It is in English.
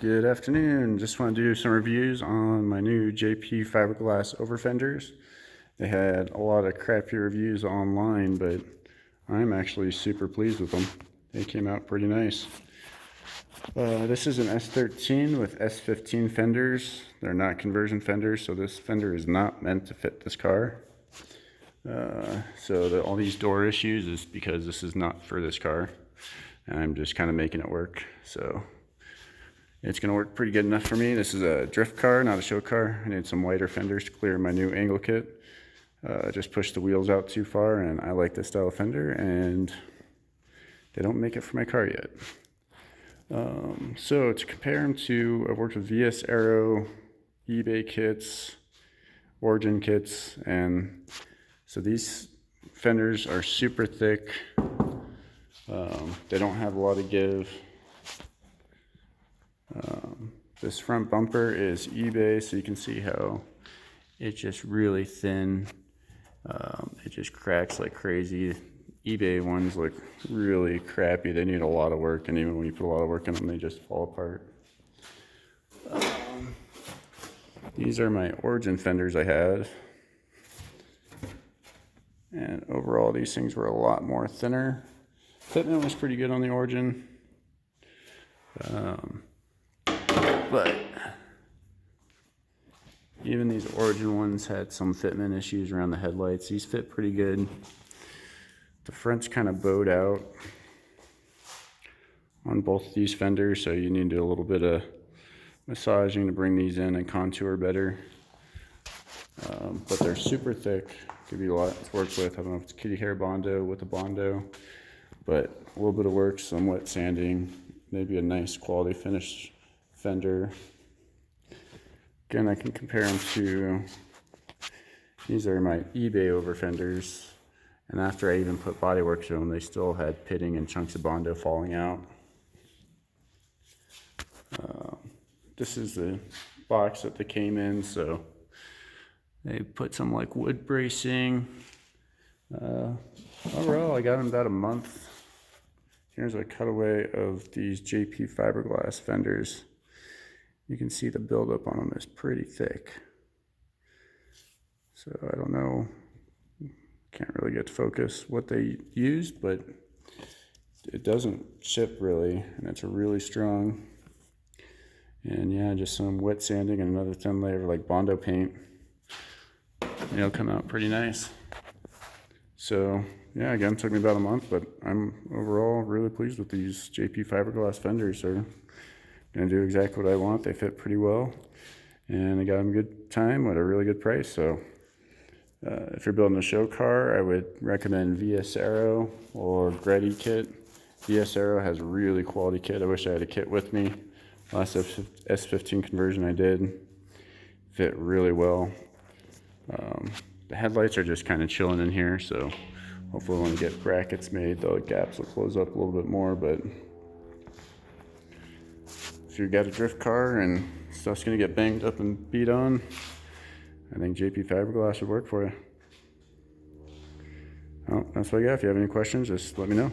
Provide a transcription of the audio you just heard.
Good afternoon. Just want to do some reviews on my new JP fiberglass over fenders. They had a lot of crappy reviews online, but I'm actually super pleased with them. They came out pretty nice. This is an S13 with S15 fenders. They're not conversion fenders, so this fender is not meant to fit this car. All these door issues is because this is not for this car, and I'm just kind of making it work. So it's going to work pretty good enough for me. This is a drift car, not a show car. I need some wider fenders to clear my new angle kit. Just pushed the wheels out too far, and I like this style of fender, and they don't make it for my car yet. So to compare them to, I've worked with VSAero, eBay kits, Orgin kits, and so these fenders are super thick. They don't have a lot of give. This front bumper is eBay, so you can see how it's just really thin. It just cracks like crazy. eBay ones look really crappy. They need a lot of work, and even when you put a lot of work in them, they just fall apart. These are my Origin fenders I had. And overall, these things were a lot more thinner. Fitment was pretty good on the Origin. But even these Origin ones had some fitment issues around the headlights. These fit pretty good. The front's kind of bowed out on both these fenders, so you need to do a little bit of massaging to bring these in and contour better. But they're super thick. Give you a lot to work with. I don't know if it's kitty hair Bondo with a Bondo, but a little bit of work, some wet sanding, maybe a nice quality finish fender. Again, I can compare them to, these are my eBay over fenders, and after I even put bodywork to them, they still had pitting and chunks of Bondo falling out. This is the box that they came in, so they put some like wood bracing. Overall, I got them about a month. Here's a cutaway of these JP fiberglass fenders. You can see the buildup on them is pretty thick. So I don't know, can't really get to focus what they used, but it doesn't chip really, and it's a really strong. And yeah, just some wet sanding and another thin layer of like Bondo paint. And it'll come out pretty nice. So yeah, again, it took me about a month, but I'm overall really pleased with these JP fiberglass fenders. They're gonna do exactly what I want. They fit pretty well, and I got them a good time at a really good price. So if you're building a show car, I would recommend VSAero or Gretty kit. VSAero has a really quality kit. I wish I had a kit with me. Last S15 conversion I did fit really well. The headlights are just kind of chilling in here, so hopefully when we get brackets made, the gaps will close up a little bit more. But if you've got a drift car and stuff's gonna get banged up and beat on, I think JP fiberglass would work for you. Well, that's what I got. If you have any questions, just let me know.